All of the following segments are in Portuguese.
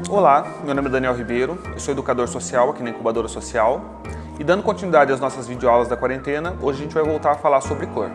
Olá, meu nome é Daniel Ribeiro, eu sou educador social aqui na Incubadora Social e dando continuidade às nossas videoaulas da quarentena, hoje a gente vai voltar a falar sobre cor.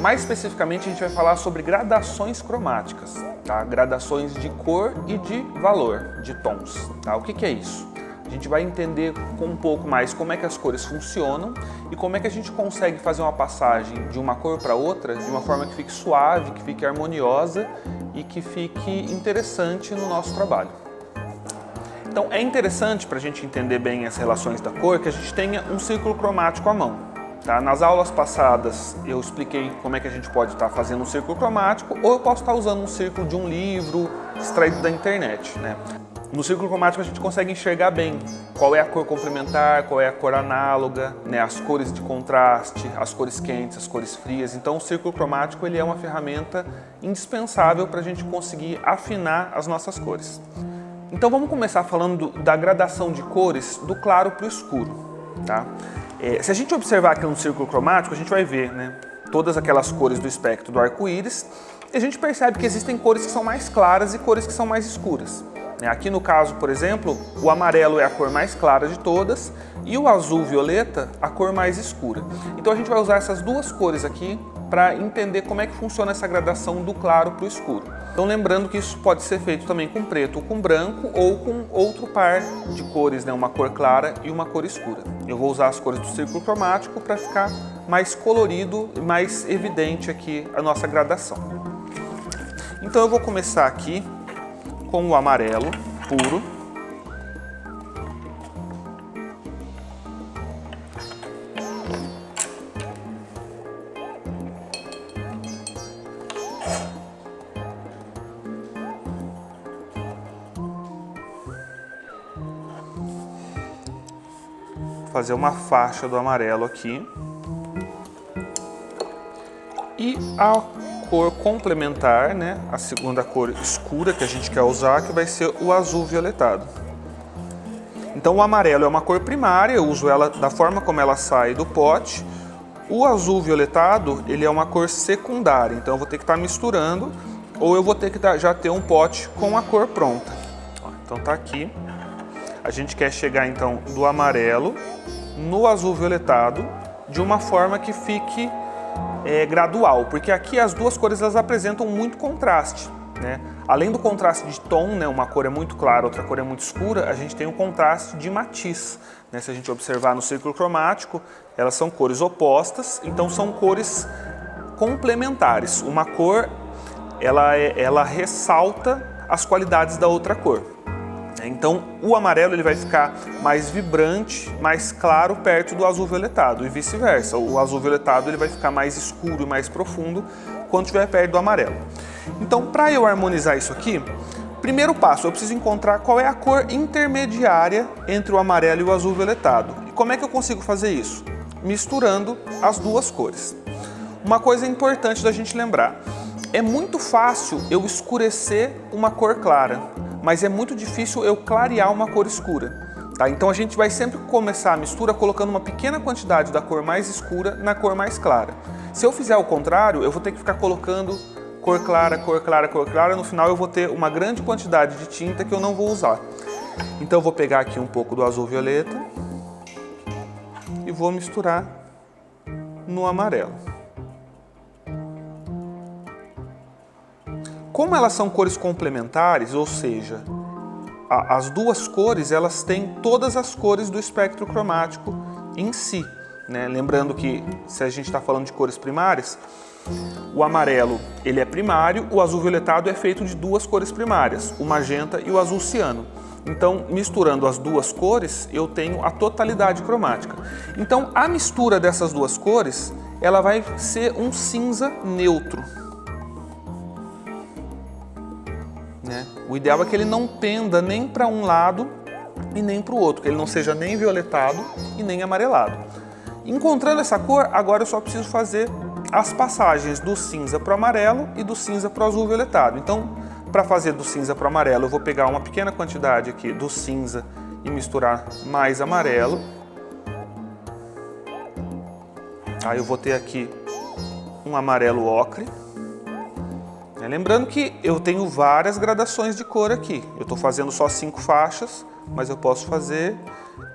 Mais especificamente a gente vai falar sobre gradações cromáticas, tá? Gradações de cor e de valor, de tons. Tá? O que é isso? A gente vai entender com um pouco mais como é que as cores funcionam e como é que a gente consegue fazer uma passagem de uma cor para outra de uma forma que fique suave, que fique harmoniosa e que fique interessante no nosso trabalho. Então é interessante para a gente entender bem as relações da cor que a gente tenha um círculo cromático à mão. Tá? Nas aulas passadas eu expliquei como é que a gente pode estar fazendo um círculo cromático ou eu posso estar usando um círculo de um livro extraído da internet, né? No círculo cromático a gente consegue enxergar bem qual é a cor complementar, qual é a cor análoga, né, as cores de contraste, as cores quentes, as cores frias. Então o círculo cromático ele é uma ferramenta indispensável para a gente conseguir afinar as nossas cores. Então vamos começar falando da gradação de cores do claro para o escuro. Tá? Se a gente observar aqui no círculo cromático, a gente vai ver, né, todas aquelas cores do espectro do arco-íris e a gente percebe que existem cores que são mais claras e cores que são mais escuras. Aqui no caso, por exemplo, o amarelo é a cor mais clara de todas e o azul-violeta a cor mais escura. Então a gente vai usar essas duas cores aqui para entender como é que funciona essa gradação do claro para o escuro. Então lembrando que isso pode ser feito também com preto ou com branco ou com outro par de cores, né? Uma cor clara e uma cor escura. Eu vou usar as cores do círculo cromático para ficar mais colorido e mais evidente aqui a nossa gradação. Então eu vou começar aqui com o amarelo puro. Vou fazer uma faixa do amarelo aqui. E a cor complementar, né, a segunda cor escura que a gente quer usar, que vai ser o azul violetado. Então o amarelo é uma cor primária, eu uso ela da forma como ela sai do pote. O azul violetado, ele é uma cor secundária, então eu vou ter que estar misturando ou eu vou ter que já ter um pote com a cor pronta. Então tá aqui. A gente quer chegar então do amarelo no azul violetado de uma forma que fique gradual, porque aqui as duas cores elas apresentam muito contraste, né? Além do contraste de tom, né, uma cor é muito clara, outra cor é muito escura, a gente tem um contraste de matiz, né? Se a gente observar no círculo cromático, elas são cores opostas, então são cores complementares. Uma cor ela ressalta as qualidades da outra cor. Então o amarelo ele vai ficar mais vibrante, mais claro perto do azul violetado e vice-versa. O azul violetado ele vai ficar mais escuro e mais profundo quando estiver perto do amarelo. Então para eu harmonizar isso aqui, primeiro passo, eu preciso encontrar qual é a cor intermediária entre o amarelo e o azul violetado. E como é que eu consigo fazer isso? Misturando as duas cores. Uma coisa importante da gente lembrar, é muito fácil eu escurecer uma cor clara, mas é muito difícil eu clarear uma cor escura. Tá? Então a gente vai sempre começar a mistura colocando uma pequena quantidade da cor mais escura na cor mais clara. Se eu fizer o contrário, eu vou ter que ficar colocando cor clara, cor clara, cor clara, no final eu vou ter uma grande quantidade de tinta que eu não vou usar. Então eu vou pegar aqui um pouco do azul violeta e vou misturar no amarelo. Como elas são cores complementares, ou seja, as duas cores elas têm todas as cores do espectro cromático em si, né? Lembrando que se a gente está falando de cores primárias, o amarelo ele é primário, o azul violetado é feito de duas cores primárias, o magenta e o azul ciano. Então, misturando as duas cores, eu tenho a totalidade cromática. Então, a mistura dessas duas cores, ela vai ser um cinza neutro. O ideal é que ele não penda nem para um lado e nem para o outro, que ele não seja nem violetado e nem amarelado. Encontrando essa cor, agora eu só preciso fazer as passagens do cinza para o amarelo e do cinza para o azul violetado. Então, para fazer do cinza para o amarelo, eu vou pegar uma pequena quantidade aqui do cinza e misturar mais amarelo. Aí eu vou ter aqui um amarelo ocre. Lembrando que eu tenho várias gradações de cor aqui. Eu estou fazendo só 5 faixas, mas eu posso fazer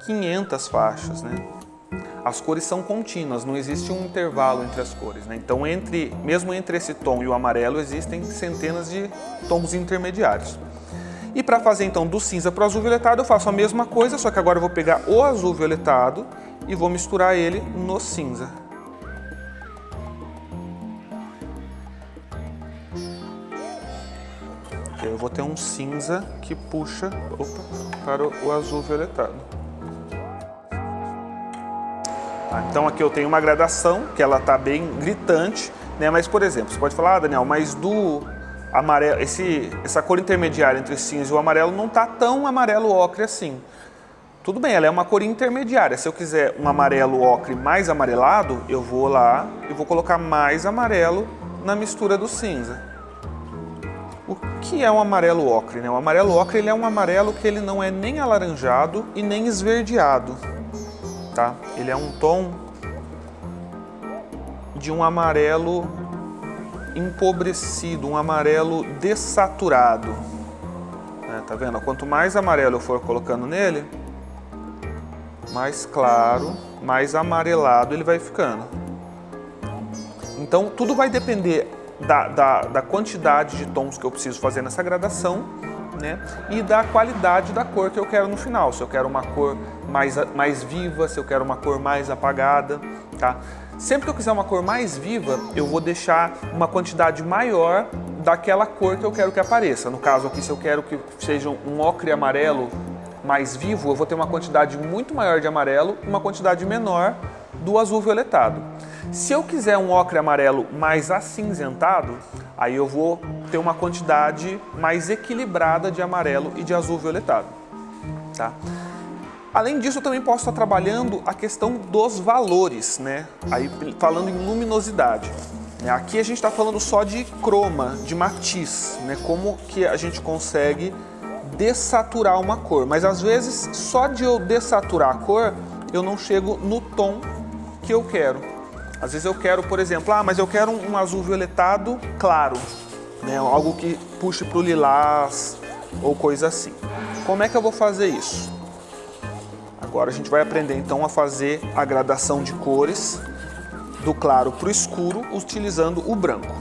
500 faixas, né? As cores são contínuas, não existe um intervalo entre as cores, né? Então, mesmo entre esse tom e o amarelo, existem centenas de tons intermediários. E para fazer então do cinza para o azul violetado, eu faço a mesma coisa, só que agora eu vou pegar o azul violetado e vou misturar ele no cinza. Eu vou ter um cinza que puxa para o azul violetado. Então aqui eu tenho uma gradação que ela está bem gritante, né? Mas, por exemplo, você pode falar, Daniel, mas do amarelo, essa cor intermediária entre o cinza e o amarelo não está tão amarelo ocre assim. Tudo bem, ela é uma cor intermediária. Se eu quiser um amarelo ocre mais amarelado, eu vou lá e vou colocar mais amarelo na mistura do cinza. O que é um amarelo ocre, né? O amarelo ocre ele é um amarelo que ele não é nem alaranjado e nem esverdeado, tá? Ele é um tom de um amarelo empobrecido, um amarelo dessaturado. Tá vendo? Quanto mais amarelo eu for colocando nele, mais claro, mais amarelado ele vai ficando. Então tudo vai depender da quantidade de tons que eu preciso fazer nessa gradação, né? E da qualidade da cor que eu quero no final. Se eu quero uma cor mais viva, se eu quero uma cor mais apagada, tá? Sempre que eu quiser uma cor mais viva, eu vou deixar uma quantidade maior daquela cor que eu quero que apareça. No caso aqui, se eu quero que seja um ocre amarelo mais vivo, eu vou ter uma quantidade muito maior de amarelo e uma quantidade menor do azul violetado. Se eu quiser um ocre amarelo mais acinzentado, aí eu vou ter uma quantidade mais equilibrada de amarelo e de azul violetado, tá? Além disso, eu também posso estar trabalhando a questão dos valores, né? Aí falando em luminosidade. Aqui a gente está falando só de croma, de matiz, né? Como que a gente consegue dessaturar uma cor. Mas às vezes, só de eu dessaturar a cor, eu não chego no tom que eu quero. Às vezes eu quero, por exemplo, mas eu quero um azul violetado claro, né? Algo que puxe para o lilás ou coisa assim. Como é que eu vou fazer isso? Agora a gente vai aprender então a fazer a gradação de cores do claro para o escuro utilizando o branco.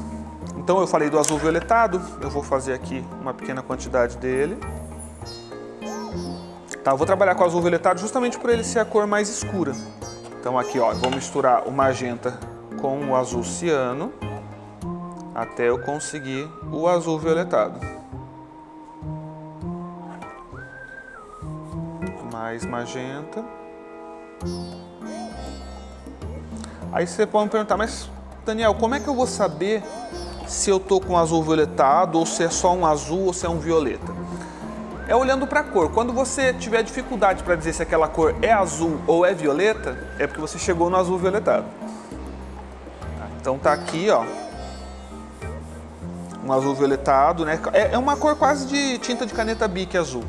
Então eu falei do azul violetado, eu vou fazer aqui uma pequena quantidade dele. Tá, eu vou trabalhar com o azul violetado justamente por ele ser a cor mais escura. Então aqui, ó, eu vou misturar o magenta com o azul ciano até eu conseguir o azul violetado. Mais magenta. Aí você pode me perguntar, mas Daniel, como é que eu vou saber se eu tô com azul violetado ou se é só um azul ou se é um violeta? É olhando para a cor. Quando você tiver dificuldade para dizer se aquela cor é azul ou é violeta, é porque você chegou no azul violetado. Então tá aqui, ó, um azul violetado, né? É uma cor quase de tinta de caneta Bic azul.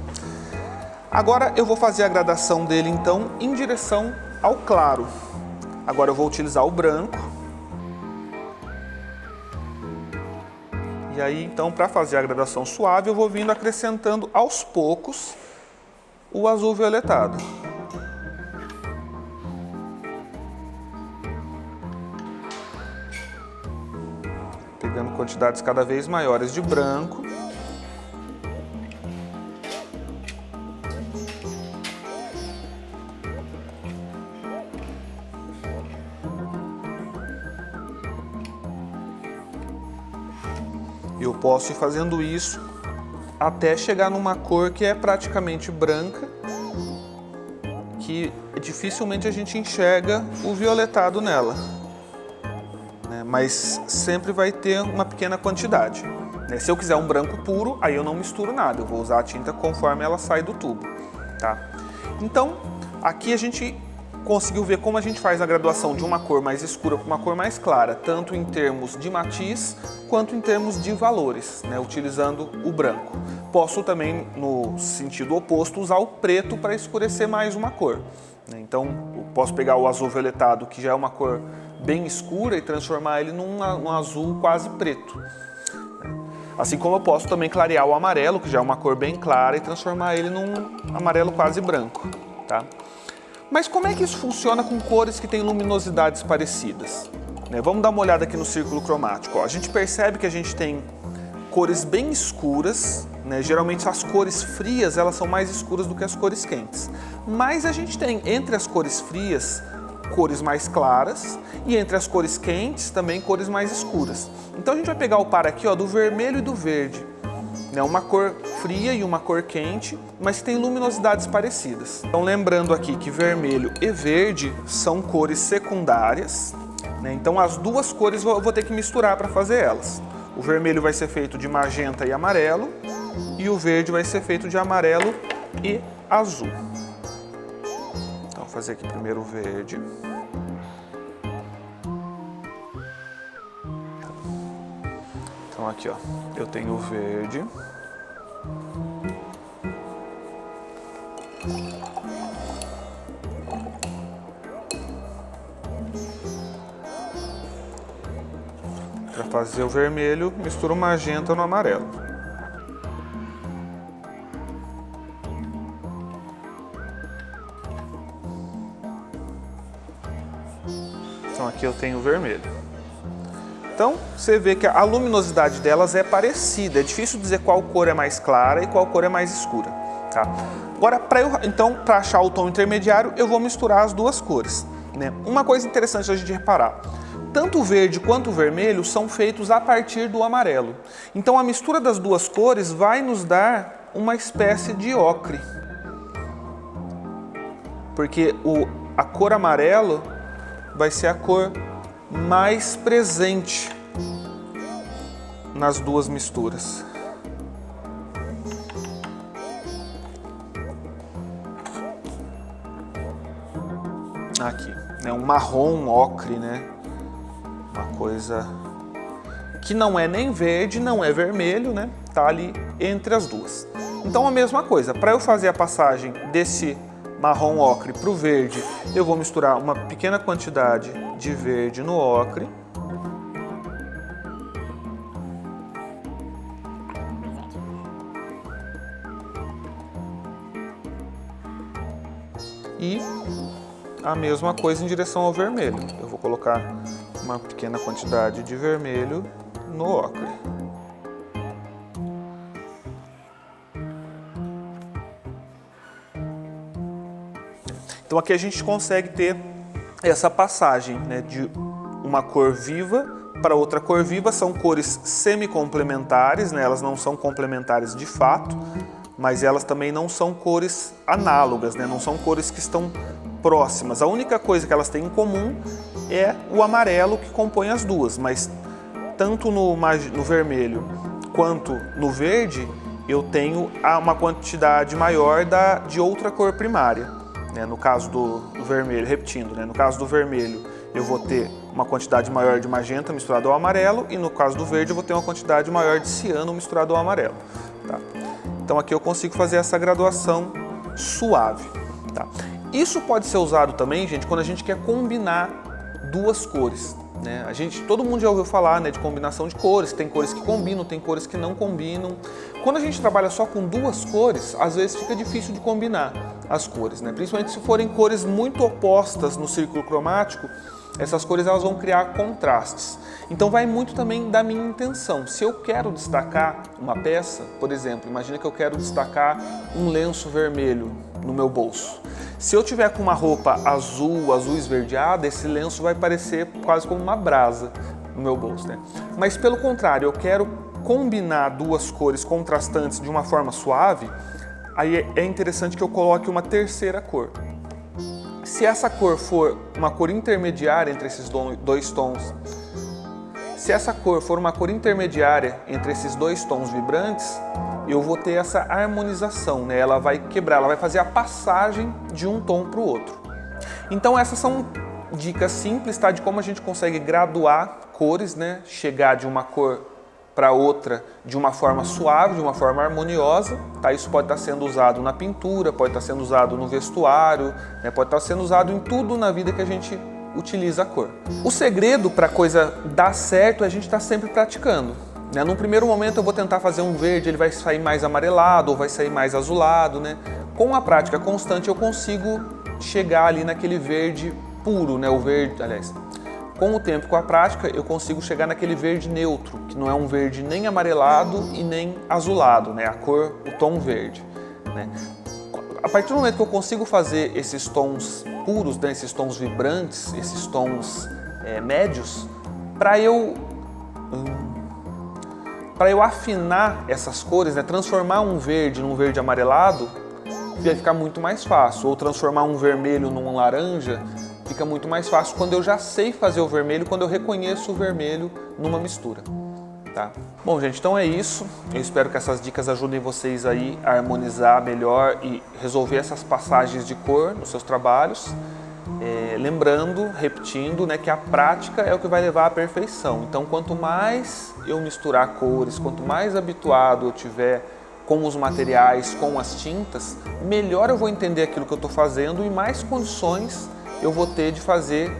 Agora eu vou fazer a gradação dele então em direção ao claro. Agora eu vou utilizar o branco. E aí, então, para fazer a gradação suave, eu vou vindo acrescentando aos poucos o azul violetado. Pegando quantidades cada vez maiores de branco. Eu posso ir fazendo isso até chegar numa cor que é praticamente branca, que dificilmente a gente enxerga o violetado nela, né? Mas sempre vai ter uma pequena quantidade, né? Se eu quiser um branco puro, aí eu não misturo nada, eu vou usar a tinta conforme ela sai do tubo, tá? Então, aqui a gente conseguiu ver como a gente faz a graduação de uma cor mais escura para uma cor mais clara, tanto em termos de matiz quanto em termos de valores, né, utilizando o branco. Posso também, no sentido oposto, usar o preto para escurecer mais uma cor, né? Então, eu posso pegar o azul violetado, que já é uma cor bem escura, e transformar ele num azul quase preto. Assim como eu posso também clarear o amarelo, que já é uma cor bem clara, e transformar ele num amarelo quase branco, tá? Mas como é que isso funciona com cores que têm luminosidades parecidas? Vamos dar uma olhada aqui no círculo cromático. Ó, a gente percebe que a gente tem cores bem escuras, né? Geralmente as cores frias elas são mais escuras do que as cores quentes. Mas a gente tem entre as cores frias cores mais claras e entre as cores quentes também cores mais escuras. Então a gente vai pegar o par aqui, ó, do vermelho e do verde. Uma cor fria e uma cor quente, mas que tem luminosidades parecidas. Então lembrando aqui que vermelho e verde são cores secundárias, né? Então as duas cores eu vou ter que misturar para fazer elas. O vermelho vai ser feito de magenta e amarelo e o verde vai ser feito de amarelo e azul. Então vou fazer aqui primeiro o verde. Então aqui, ó, eu tenho o verde. Para fazer o vermelho, misturo o magenta no amarelo. Então aqui eu tenho o vermelho. Então, você vê que a luminosidade delas é parecida, é difícil dizer qual cor é mais clara e qual cor é mais escura, tá? Agora, para achar o tom intermediário, eu vou misturar as duas cores, né? Uma coisa interessante a gente reparar, tanto o verde quanto o vermelho são feitos a partir do amarelo. Então, a mistura das duas cores vai nos dar uma espécie de ocre, porque a cor amarelo vai ser a cor mais presente nas duas misturas. Aqui, né, um marrom ocre, né? Uma coisa que não é nem verde, não é vermelho, né? Tá ali entre as duas. Então a mesma coisa, para eu fazer a passagem desse marrom ocre para o verde, eu vou misturar uma pequena quantidade de verde no ocre. E a mesma coisa em direção ao vermelho. Eu vou colocar uma pequena quantidade de vermelho no ocre. Então aqui a gente consegue ter essa passagem, né, de uma cor viva para outra cor viva. São cores semi-complementares, né, elas não são complementares de fato, mas elas também não são cores análogas, né, não são cores que estão próximas. A única coisa que elas têm em comum é o amarelo que compõe as duas, mas tanto no vermelho quanto no verde eu tenho uma quantidade maior de outra cor primária. No caso do vermelho, repetindo, né? No caso do vermelho eu vou ter uma quantidade maior de magenta misturado ao amarelo e no caso do verde eu vou ter uma quantidade maior de ciano misturado ao amarelo. Tá? Então aqui eu consigo fazer essa graduação suave. Tá? Isso pode ser usado também, gente, quando a gente quer combinar duas cores. Né? Todo mundo já ouviu falar, né, de combinação de cores, tem cores que combinam, tem cores que não combinam. Quando a gente trabalha só com duas cores, às vezes fica difícil de combinar as cores, né? Principalmente se forem cores muito opostas no círculo cromático, essas cores elas vão criar contrastes. Então vai muito também da minha intenção. Se eu quero destacar uma peça, por exemplo, imagina que eu quero destacar um lenço vermelho no meu bolso. Se eu tiver com uma roupa azul esverdeada, esse lenço vai parecer quase como uma brasa no meu bolso, né? Mas pelo contrário, eu quero combinar duas cores contrastantes de uma forma suave, aí é interessante que eu coloque uma terceira cor. Se essa cor for uma cor intermediária entre esses dois tons, se essa cor for uma cor intermediária entre esses dois tons vibrantes, eu vou ter essa harmonização, né? Ela vai quebrar, ela vai fazer a passagem de um tom para o outro. Então essas são dicas simples, tá? De como a gente consegue graduar cores, né? Chegar de uma cor para outra de uma forma suave, de uma forma harmoniosa. Tá? Isso pode estar sendo usado na pintura, pode estar sendo usado no vestuário, né? Pode estar sendo usado em tudo na vida que a gente utiliza a cor. O segredo para a coisa dar certo é a gente estar sempre praticando. né? Num primeiro momento eu vou tentar fazer um verde, ele vai sair mais amarelado ou vai sair mais azulado, né? Com a prática constante eu consigo chegar ali naquele verde puro, né? O verde, aliás, com o tempo, com a prática, eu consigo chegar naquele verde neutro, que não é um verde nem amarelado e nem azulado, né? A cor, o tom verde, né? A partir do momento que eu consigo fazer esses tons puros, né? Esses tons vibrantes, esses tons médios, para eu afinar essas cores, né? Transformar um verde num verde amarelado, vai ficar muito mais fácil, ou transformar um vermelho num laranja, fica muito mais fácil quando eu já sei fazer o vermelho, quando eu reconheço o vermelho numa mistura, tá? Bom, gente, então é isso. Eu espero que essas dicas ajudem vocês aí a harmonizar melhor e resolver essas passagens de cor nos seus trabalhos. Lembrando, repetindo, né, que a prática é o que vai levar à perfeição. Então, quanto mais eu misturar cores, quanto mais habituado eu tiver com os materiais, com as tintas, melhor eu vou entender aquilo que eu estou fazendo e mais condições eu vou ter de fazer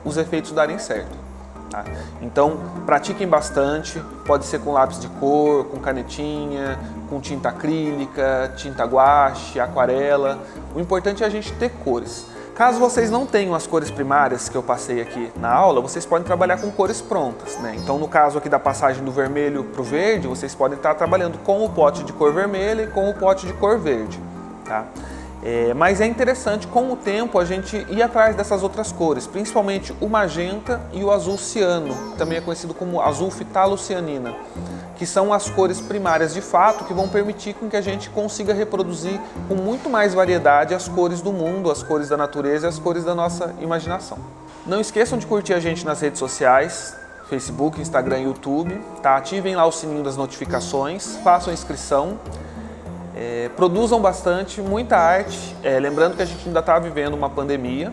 os efeitos darem certo, tá? Então, pratiquem bastante, pode ser com lápis de cor, com canetinha, com tinta acrílica, tinta guache, aquarela. O importante é a gente ter cores. Caso vocês não tenham as cores primárias que eu passei aqui na aula, vocês podem trabalhar com cores prontas, né? Então, no caso aqui da passagem do vermelho para o verde, vocês podem estar trabalhando com o pote de cor vermelha e com o pote de cor verde, tá? Mas é interessante, com o tempo, a gente ir atrás dessas outras cores, principalmente o magenta e o azul ciano, também é conhecido como azul fitalo-cianina, que são as cores primárias de fato que vão permitir com que a gente consiga reproduzir com muito mais variedade as cores do mundo, as cores da natureza e as cores da nossa imaginação. Não esqueçam de curtir a gente nas redes sociais, Facebook, Instagram e YouTube, tá? Ativem lá o sininho das notificações, façam inscrição. Produzam bastante, muita arte, lembrando que a gente ainda está vivendo uma pandemia,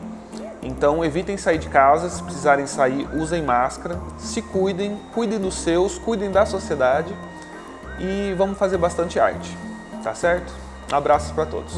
então evitem sair de casa, se precisarem sair, usem máscara, se cuidem, cuidem dos seus, cuidem da sociedade e vamos fazer bastante arte, tá certo? Um abraço para todos.